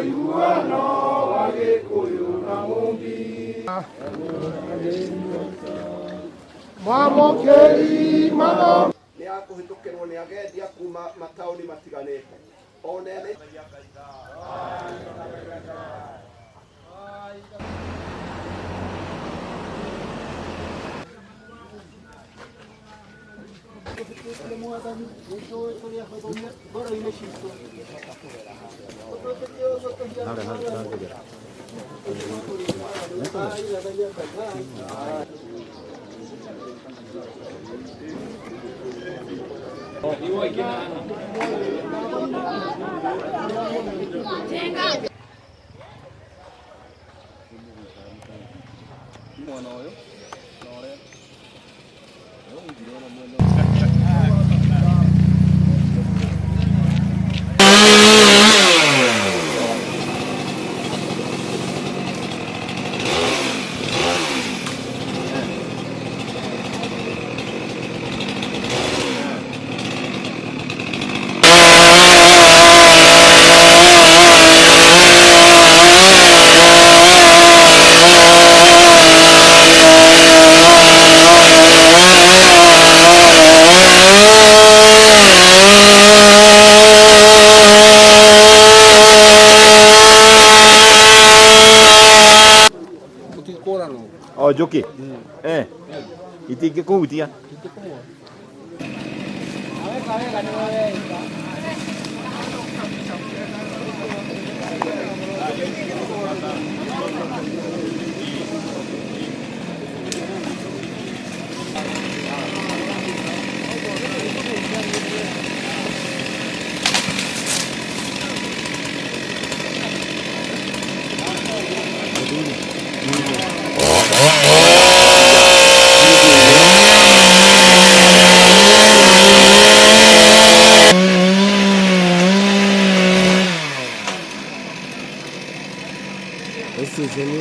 Waiguano wa Gĩkũyũ na Mũmbi. Mwamũkĩri mathomo nĩ akũhĩtũkĩrwo nĩ agendia kuma mataũni matiganĩte. Onene Oh, joki. Itingĩkũhutia.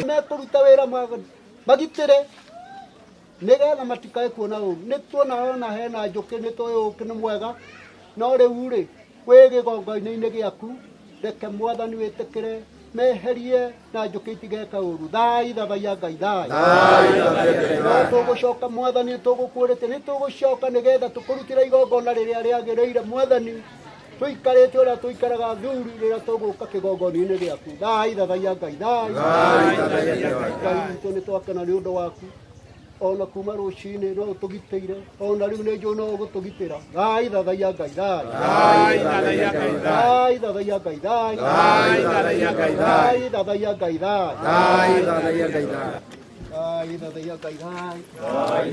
Mekũruta wĩra magitĩre nĩgetha matikae kuona ũru. Nĩ tuona ona hena njũkĩ nĩ tũĩ ũkĩ nĩ mwega, no rĩu rĩ wĩ gĩgongo-inĩ gĩaku reke Mwathani wĩtĩkĩre meherie na njũkĩ itigeka ũru. Thai thathaia Ngai thai. Tũgũcoka Mwathani tũgũkwĩrĩte nĩ tũgũcoka nĩgetha tũkũrutĩra igongona rĩrĩa rĩagĩrĩire Mwathani. Tũikarĩte ũrĩa tũikaraga thuri rĩrĩa tũgũka kĩgongona-inĩ gĩaku. Thai thathaia Ngai thai. Ngai witũ nĩ twakena nĩ ũndũ waku. Ona kuma rũcinĩ no ũtũgitĩire, ona rĩu nĩ njũĩ no ũgũtũgitĩra. Thai thathaia Ngai thai. Thai thathaia Ngai thai. Thai thathaia Ngai thai. Thai thathaia Ngai thai. Thai thathaia Ngai thai. Thai thathaia Ngai thai. Thai thathaia Ngai thai. Thai thathaia Ngai thai.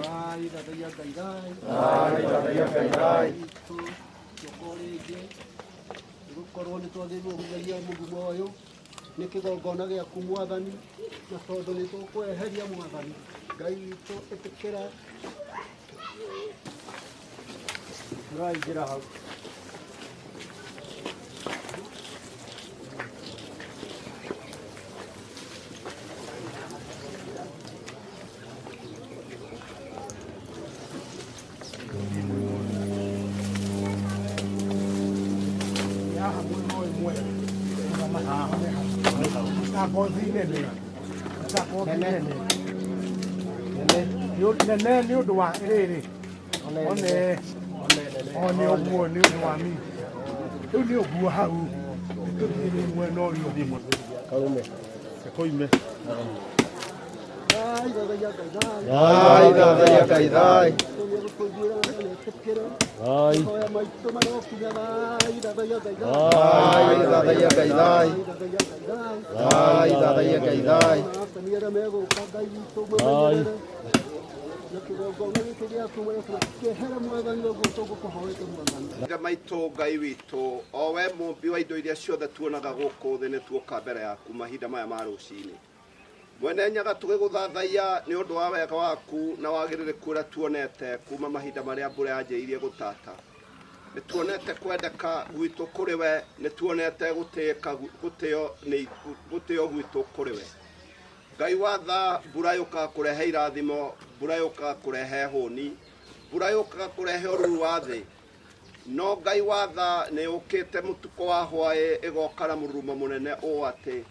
Thai thathaia Ngai thai. Thai thathaia Ngai thai. Gũkorwo nĩ twagĩrĩirwo gũtheria mũgumo ũyũ nĩ kĩgongona gĩaku Mwathani, na tondũ nĩ tũkweheria Mwathani Ngai witũ ĩtĩkĩra. Tũraingĩra hau. Nene nĩ ũndũ wa rĩrĩ one ũguo nĩ ũndũ wa mi rĩu nĩ ũguo hau tũthiĩ mwena ũrĩa ũngĩ kaume koime. Thai thathaia Ngai thai. Thai thathaia Ngai thai. Thai maitũ marokinya thai thathaia Ngai thai. Thai thathaia Ngai thai. Thai thathaia Ngai thai. Arĩa megũka Ngai witũ mũmenyerere na kĩgongona gĩkĩ gĩaku kĩehere Mwathani ũguo tũgũkũhoete Mwathani. Maitũ Ngai witũ o we mũmbi wa indo iria ciothe tuonaga gũkũ thĩ nĩ tuoka mbere yaku mahinda maya ma rũcinĩ. Mwene Nyaga tũgĩgũthathaia nĩ ũndũ wa wega waku na wagĩrĩrĩku ũrĩa tuonete kuma mahinda marĩa mbura yanjĩrĩirie gũtata. Nĩ tuonete kwendeka gwitũ kũrĩ we, nĩ tuonete gũtĩo gwitũ kũrĩ we. Ngai watha mbura yũkaga kũrehe irathimo, mbura yũkaga kũrehe hũni, mbura yũkaga kũrehe ũruru wa thĩ. no Ngai watha nĩ ũkĩte mũtuko wa hwaĩ ĩgoka na mũrurumo mũnene ũũ atĩ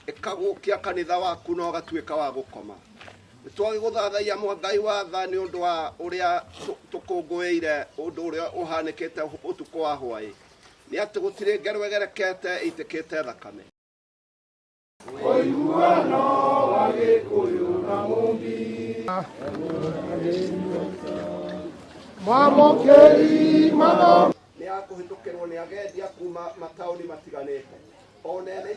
ĩkagũkia kanitha waku na ũgatuĩka wa gũkoma. Nĩtwagĩgũthathaia Ngai watha nĩ ũndũ wa ũrĩa tũkũngũĩire ũndũ ũrĩa ũhanĩkĩte ũtukũ wa hwaĩ. Nĩ atĩ gũtirĩ ngero ĩgerekete ĩitĩkĩte thakame. Ũiguano wa Gĩkũyũ na Mũmbi Mwamũkĩri Mathomo nĩ akũhĩtũkĩrwo nĩ agendi kuma mataũni matiganĩte. Onene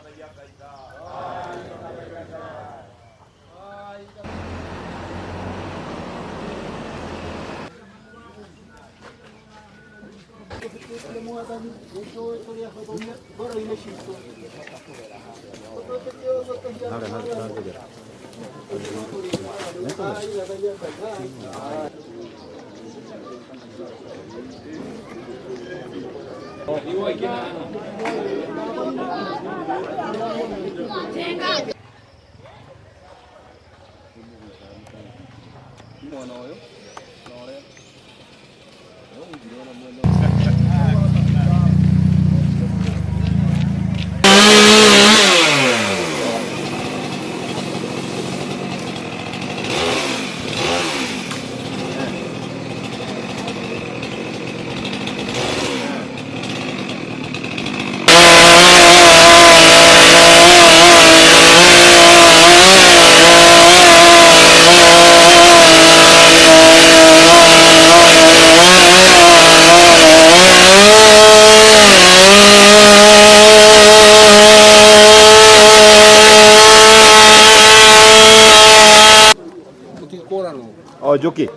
Njuki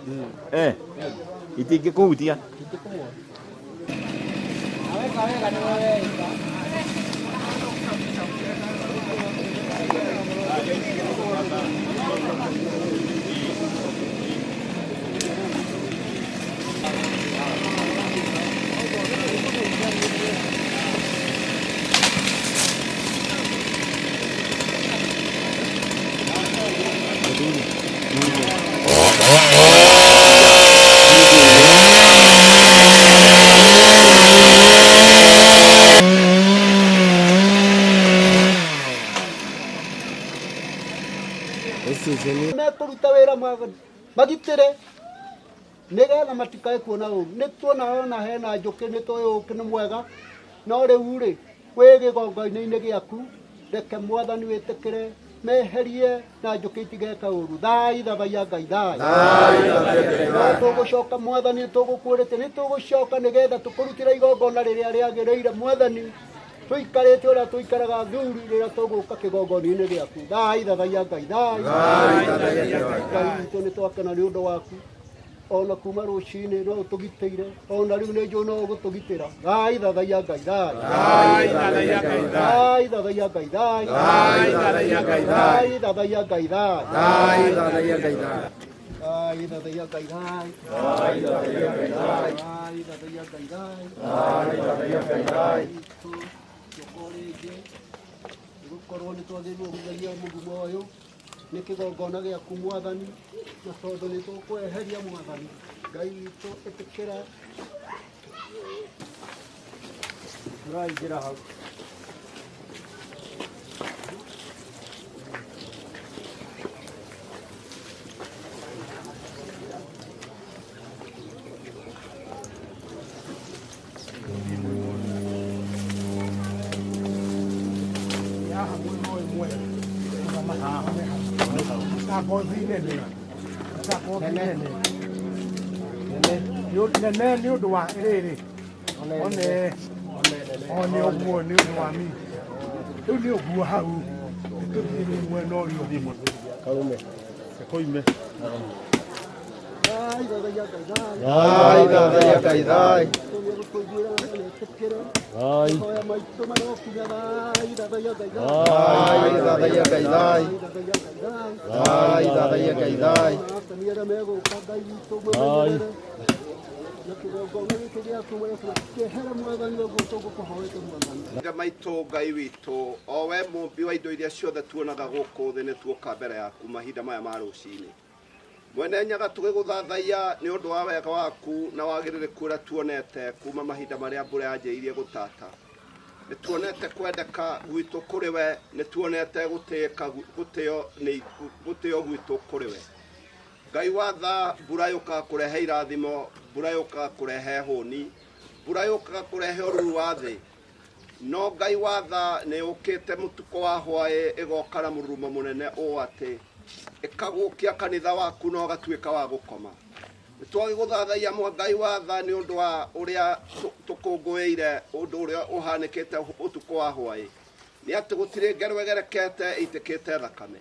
itingĩkũhutia. Mekũruta wĩra magitĩre nĩgetha matikae kuona ũru. Nĩtuona ona hena njũkĩ nĩtũĩ ũkĩ nĩ mwega, no rĩu rĩ wĩ gĩgongo-inĩ gĩaku reke Mwathani wĩtĩkĩre meherie na njũkĩ itigeka ũru. Thai thathaia Ngai thai. Tũgũcoka Mwathani tũgũkwĩrĩte nĩtũgũcoka nĩgetha tũkũrutĩre igongona rĩrĩa rĩagĩrĩire Mwathani. Tũikarĩte ũrĩa tũikaraga thuri rĩrĩa tũgũka kĩgongona-inĩ gĩaku. Thai thathaia Ngai thai. Ngai witũ nĩtwakena nĩ ũndũ waku. Ona kuma rũcinĩ no ũtũgitĩire, ona rĩu nĩ njũĩ no ũgũtũgitĩra. Thai thathaia Ngai thai. Thai thathaia Ngai thai. Thai thathaia Ngai thai. Thai thathaia Ngai thai. Thai thathaia Ngai thai. Thai thathaia Ngai thai. Thai thathaia Ngai thai. Thai thathaia Ngai thai. Thai thathaia Ngai thai. Thai thathaia Ngai thai. Gũkorwo nĩtwagĩrĩirwo gũtheria mũgumo ũyũ nĩ kĩgongona gĩaku Mwathani, na tondũ nĩtũkweheria Mwathani Ngai witũ ĩtĩkĩra. Tũraingĩra hau. Nene nĩ ũndũ wa rĩrĩ one ũguo nĩ ũndũ wa mi rĩu nĩ ũguo hau tũthiĩ mwena ũrĩa ũngĩ koime. Thai thathaia Ngai thai. Thai thathaia Ngai thai. Hoya maitũ marokinya thai thathaia Ngai thai. Thai thathaia Ngai thai. Thai thathaia Ngai thai. Atumia arĩa megũka Ngai witũ mwĩmenyerere na kĩgongona gĩkĩ gĩaku kĩehere Mwathani ũguo tũgũkũhoete Mwathani. Maitũ Ngai witũ, o we mũmbi wa indo iria ciothe tuonaga gũkũ thĩ nĩtuoka mbere yaku mahinda maya ma rũcinĩ. mwene Nyaga tugiguthathaia ni undu wa wega waku na wagirireku uria tuonete kuma mahinda maria mbura yanjirie gutata. Ni tuonete kwendeka gwitu kuri we, ni tuonete gutio gwitu kuri we. Ngai watha mbura yuka kurehe irathimo, mbura yuka kurehe huni, mbura yuka kurehe ururu wa thi. No Ngai watha ni ukite mutuko wa hwae igokara mururumo munene o ati ikagukia kanitha waku no gatuika wa gukoma. Nitwagiguthathaia Ngai watha ni undu wa uria tukunguire undu uria uhanikite utuko wa hwae. Ni ati gutire ngerwe gerekete itikite thakame.